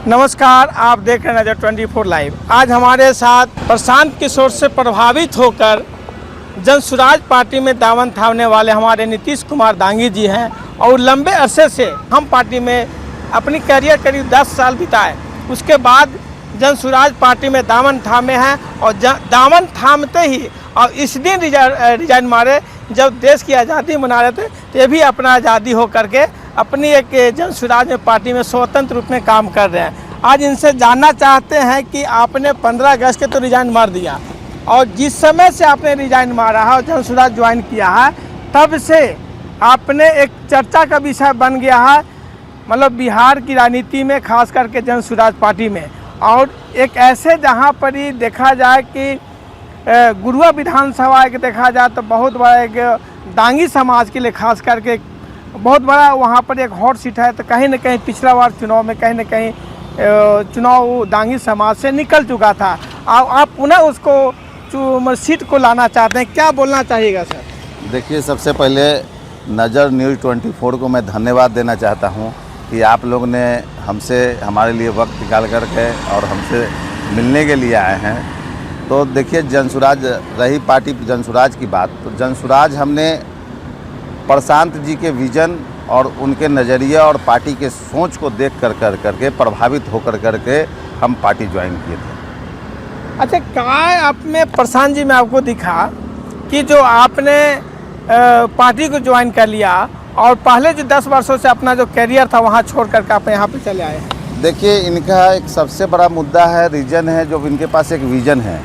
नमस्कार, आप देख रहे हैं नजर 24 लाइव। आज हमारे साथ प्रशांत किशोर से प्रभावित होकर जनसुराज पार्टी में दामन थामने वाले हमारे नीतीश कुमार दांगी जी हैं और लंबे अरसे से हम पार्टी में अपनी करियर करीब 10 साल बिताए। उसके बाद जनसुराज पार्टी में दामन थामे हैं और दामन थामते ही और इस दिन रिजाइन मारे जब देश की आज़ादी मना रहे थे, तो ये भी अपना आज़ादी हो करके अपनी एक जनसुराज में पार्टी में स्वतंत्र रूप में काम कर रहे हैं। आज इनसे जानना चाहते हैं कि आपने 15 अगस्त के तो रिजाइन मार दिया और जिस समय से आपने रिजाइन मारा है और जनसुराज ज्वाइन किया है, तब से आपने एक चर्चा का विषय बन गया है, मतलब बिहार की राजनीति में, खास करके जनसुराज पार्टी में। और एक ऐसे जहाँ पर ही देखा जाए कि गुरुआ विधानसभा एक देखा जाए तो बहुत बड़ा एक दांगी समाज के लिए खास करके बहुत बड़ा वहाँ पर एक हॉट सीट है। तो कहीं ना कहीं पिछला बार चुनाव में कहीं ना कहीं चुनाव दांगी समाज से निकल चुका था। आप पुनः उसको सीट को लाना चाहते हैं, क्या बोलना चाहिएगा सर? देखिए, सबसे पहले नज़र न्यूज़ 24 को मैं धन्यवाद देना चाहता हूँ कि आप लोग ने हमसे हमारे लिए वक्त निकाल करके और हमसे मिलने के लिए आए हैं। तो देखिए, जनसुराज रही पार्टी जनसुराज की बात, तो जनसुराज हमने प्रशांत जी के विज़न और उनके नज़रिया और पार्टी के सोच को देख करके प्रभावित होकर करके हम पार्टी ज्वाइन किए थे। अच्छा, क्या आप में प्रशांत जी में आपको दिखा कि जो आपने पार्टी को ज्वाइन कर लिया और पहले जो 10 वर्षों से अपना जो करियर था वहाँ छोड़ करके आप यहाँ पे चले आए? देखिए, इनका एक सबसे बड़ा मुद्दा है, रीजन है, जो इनके पास एक विज़न है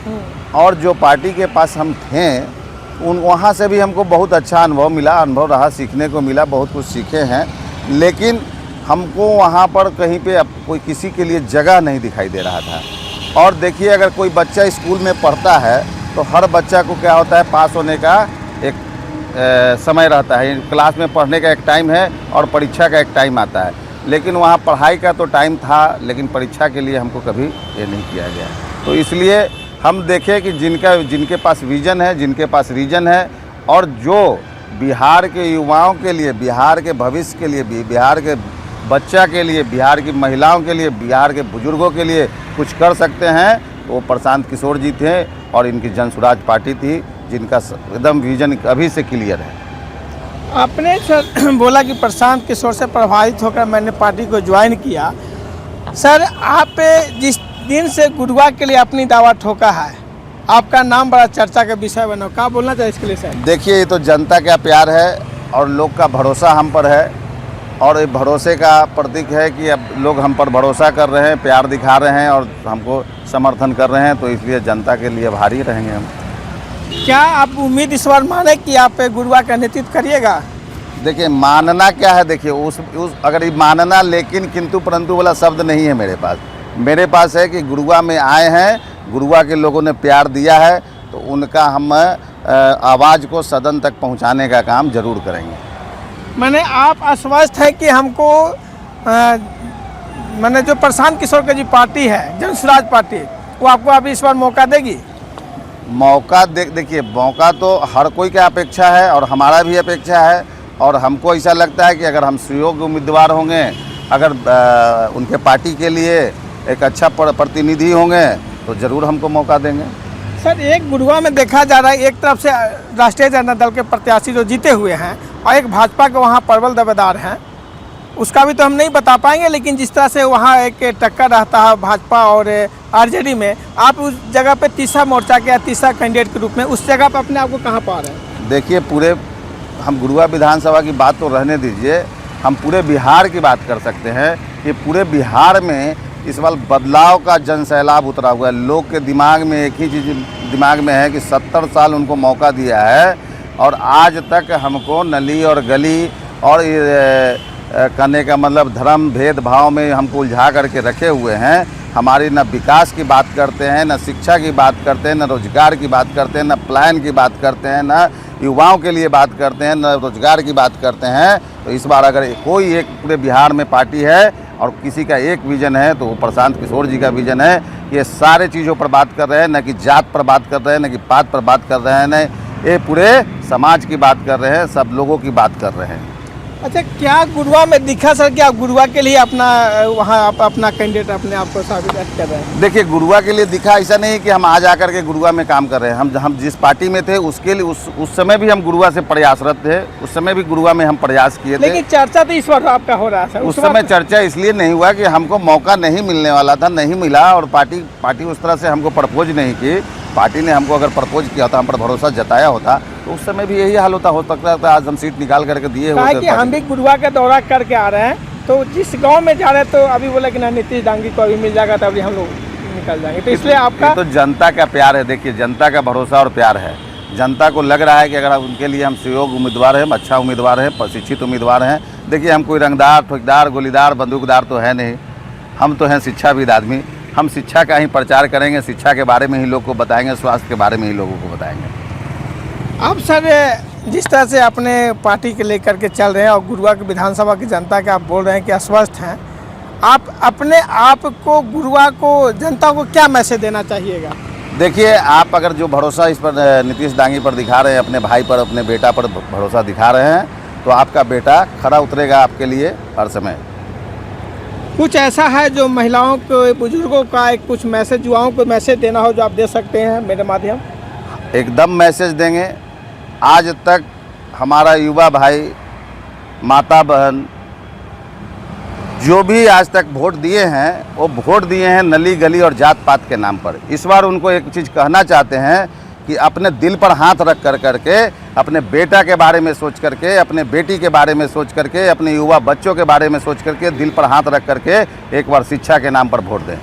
और जो पार्टी के पास हम थे वहाँ से भी हमको बहुत अच्छा अनुभव मिला, अनुभव रहा, सीखने को मिला, बहुत कुछ सीखे हैं। लेकिन हमको वहाँ पर कहीं पे कोई किसी के लिए जगह नहीं दिखाई दे रहा था। और देखिए, अगर कोई बच्चा स्कूल में पढ़ता है तो हर बच्चा को क्या होता है, पास होने का एक समय रहता है, क्लास में पढ़ने का एक टाइम है और परीक्षा का एक टाइम आता है। लेकिन वहाँ पढ़ाई का तो टाइम था, लेकिन परीक्षा के लिए हमको कभी ये नहीं किया गया। तो इसलिए हम देखें कि जिनके पास विज़न है, जिनके पास रीजन है और जो बिहार के युवाओं के लिए, बिहार के भविष्य के लिए, बिहार के बच्चा के लिए, बिहार की महिलाओं के लिए, बिहार के बुजुर्गों के लिए कुछ कर सकते हैं, तो वो प्रशांत किशोर जी थे और इनकी जनसुराज पार्टी थी, जिनका एकदम विज़न अभी से क्लियर है। आपने सर बोला कि प्रशांत किशोर से प्रभावित होकर मैंने पार्टी को ज्वाइन किया। सर, आप जिस दिन से गुरुआ के लिए अपनी दावा ठोका है, आपका नाम बड़ा चर्चा का विषय बना, क्या बोलना चाहिए इसके लिए सर? देखिए, ये तो जनता का प्यार है और लोग का भरोसा हम पर है और ये भरोसे का प्रतीक है कि अब लोग हम पर भरोसा कर रहे हैं, प्यार दिखा रहे हैं और हमको समर्थन कर रहे हैं, तो इसलिए जनता के लिए भारी रहेंगे हम। क्या आप उम्मीद इस बार माने कि आप गुरुआ का नेतृत्व करिएगा? देखिए, मानना क्या है, देखिए उस अगर ये मानना लेकिन किंतु परंतु वाला शब्द नहीं है मेरे पास। मेरे पास है कि गुरुआ में आए हैं, गुरुआ के लोगों ने प्यार दिया है, तो उनका हम आवाज़ को सदन तक पहुंचाने का काम जरूर करेंगे। मैंने आप आश्वस्त है कि हमको मैंने जो प्रशांत किशोर की जी पार्टी है, जनसुराज पार्टी, वो आपको अभी इस बार मौका देगी? मौका देखिए, मौका तो हर कोई का अपेक्षा है और हमारा भी अपेक्षा है और हमको ऐसा लगता है कि अगर हम सुयोग्य उम्मीदवार होंगे, अगर उनके पार्टी के लिए एक अच्छा प्रतिनिधि होंगे, तो ज़रूर हमको मौका देंगे। सर, एक गुरुआ में देखा जा रहा है, एक तरफ से राष्ट्रीय जनता दल के प्रत्याशी जो जीते हुए हैं और एक भाजपा के वहाँ प्रबल दावेदार हैं, उसका भी तो हम नहीं बता पाएंगे, लेकिन जिस तरह से वहाँ एक टक्कर रहता है भाजपा और आरजेडी में, आप उस जगह पे तीसरा मोर्चा के या तीसरा कैंडिडेट के रूप में उस जगह पर अपने आप को कहाँ पा रहे हैं? देखिए, पूरे हम गुरुआ विधानसभा की बात तो रहने दीजिए, हम पूरे बिहार की बात कर सकते हैं कि पूरे बिहार में इस बार बदलाव का जन सैलाब उतरा हुआ है। लोग के दिमाग में एक ही चीज़ दिमाग में है कि 70 साल उनको मौका दिया है और आज तक हमको नली और गली और करने का मतलब धर्म भेदभाव में हमको उलझा करके रखे हुए हैं। हमारी न विकास की बात करते हैं, न शिक्षा की बात करते हैं, न रोजगार की बात करते हैं, न प्लान की बात करते हैं, न युवाओं के लिए बात करते हैं, न रोजगार की बात करते हैं। तो इस बार अगर कोई एक पूरे बिहार में पार्टी है और किसी का एक विज़न है, तो वो प्रशांत किशोर जी का विज़न है। ये सारे चीज़ों पर बात कर रहे हैं, न कि जात पर बात कर रहे हैं, न कि पात पर बात कर रहे हैं, न ये पूरे समाज की बात कर रहे हैं, सब लोगों की बात कर रहे हैं। अच्छा, क्या गुरुआ में दिखा सर कि आप गुरुआ के लिए अपना वहाँ आप अपना कैंडिडेट अपने आप को साबित कर रहे हैं? देखिए, गुरुआ के लिए दिखा ऐसा नहीं कि हम आज आकर के गुरुआ में काम कर रहे हैं। हम जिस पार्टी में थे उसके लिए उस समय भी हम गुरुआ से प्रयासरत थे, उस समय भी गुरुआ में हम प्रयास किए थे। लेकिन चर्चा तो इस बार आपका हो रहा है। उस समय चर्चा इसलिए नहीं हुआ कि हमको मौका नहीं मिलने वाला था, नहीं मिला, और पार्टी उस तरह से हमको प्रपोज नहीं की। पार्टी ने हमको अगर प्रपोज किया होता, हम पर भरोसा जताया होता, तो उस समय भी यही हाल हो सकता था। आज हम सीट निकाल करके दिए होते। कि हम भी गुरुआ का दौरा करके आ रहे हैं, तो जिस गांव में जा रहे हैं तो अभी बोला कि ना नीतीश डांगी को अभी मिल जाएगा, तो अभी हम लोग निकल जाएंगे। तो इसलिए आपका तो जनता का प्यार है। देखिए, जनता का भरोसा और प्यार है। जनता को लग रहा है कि अगर उनके लिए हम सहयोग उम्मीदवार हैं, अच्छा उम्मीदवार हैं, प्रशिक्षित उम्मीदवार हैं। देखिए, हम कोई रंगदार, ठोकदार, गोलीदार, बंदूकदार तो है नहीं। हम तो हैं शिक्षाविद आदमी। हम शिक्षा का ही प्रचार करेंगे, शिक्षा के बारे में ही लोग को बताएंगे, स्वास्थ्य के बारे में ही लोगों को बताएंगे। आप सर जिस तरह से अपने पार्टी के लेकर के चल रहे हैं और गुरुआ की विधानसभा की जनता के आप बोल रहे हैं कि अस्वस्थ हैं, आप अपने आप को, गुरुआ को, जनता को क्या मैसेज देना चाहिएगा? देखिए, आप अगर जो भरोसा इस पर नीतीश डांगी पर दिखा रहे हैं, अपने भाई पर, अपने बेटा पर भरोसा दिखा रहे हैं, तो आपका बेटा खरा उतरेगा आपके लिए हर समय। कुछ ऐसा है जो महिलाओं को, बुजुर्गों का एक कुछ मैसेज, युवाओं को मैसेज देना हो जो आप दे सकते हैं मेरे माध्यम? एकदम मैसेज देंगे। आज तक हमारा युवा भाई, माता बहन, जो भी आज तक वोट दिए हैं, वो वोट दिए हैं नली गली और जात पात के नाम पर। इस बार उनको एक चीज़ कहना चाहते हैं कि अपने दिल पर हाथ रख करके, अपने बेटा के बारे में सोच करके, अपने बेटी के बारे में सोच करके, अपने युवा बच्चों के बारे में सोच करके, दिल पर हाथ रख करके एक बार शिक्षा के नाम पर वोट दें।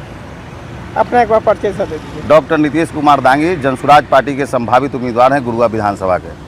अपना एक बार परिचय दे दीजिए। डॉक्टर नीतीश कुमार दांगी, जनसुराज पार्टी के संभावित उम्मीदवार हैं गुरुआ विधानसभा के।